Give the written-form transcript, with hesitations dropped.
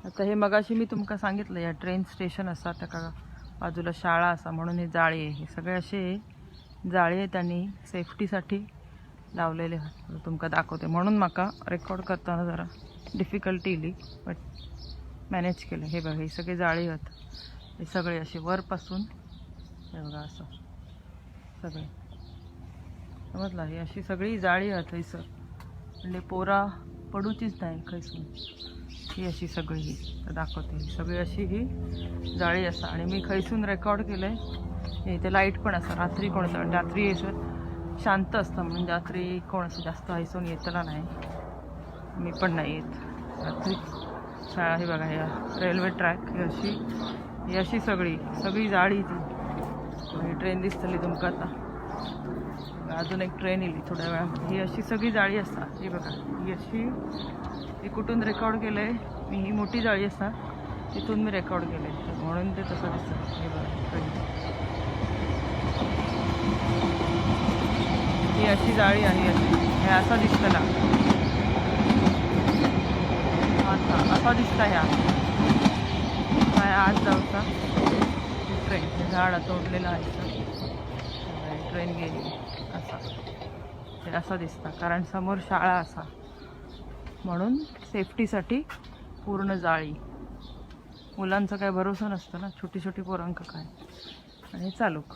आता हे मगाशी मी तुमका सांगितलं या ट्रेन स्टेशन असा त्या बाजूला शाळा असा म्हणून हे जाळी आहे. हे सगळे असे जाळी आहे त्यांनी सेफ्टीसाठी लावलेले तुमका दाखवते. म्हणून माका रेकॉर्ड करताना जरा डिफिकल्टी इली बट मॅनेज केलं. हे बघा हे सगळे जाळी आहेत. हे सगळे असे वरपासून हे बघा असं सगळे समजलं. ही अशी सगळी जाळी आहेत थंयसर म्हणजे पोरा पडूचीच नाही खैसून. ही अशी सगळी ही दाखवते. ही सगळी अशी ही जाळी असा आणि मी खैसून रेकॉर्ड केलंय. हे इथे लाईट पण असा रात्री कोण असं रात्री येसर शांत असतं म्हणून रात्री कोण असं जास्त हैसून येतला नाही. मी पण नाही येत रात्री शाळा. हे बघा या रेल्वे ट्रॅक ही अशी सगळी जाळी ती ट्रेन दिसतली तुमका. आता अजून एक ट्रेन येईल थोड्या वेळा. ही अशी सगळी जाळी असता. ही बघा ही अशी हे कुठून रेकॉर्ड केलं आहे मी. ही मोठी जाळी असता तिथून मी रेकॉर्ड केलं आहे म्हणून ते तसं दिसतं. हे बघा ही अशी जाळी आहे. हे असा दिसतला असा दिसता ह्या काय आज जाऊचा ट्रेन झाड तोडलेलं आहे. ट्रेन गेली असा हे असं दिसतं कारण समोर शाळा असा म्हणून सेफ्टीसाठी पूर्ण जाळी. मुलांचा काय भरोसा नसतं ना छोटी छोटी पोरांका काय आणि चालूक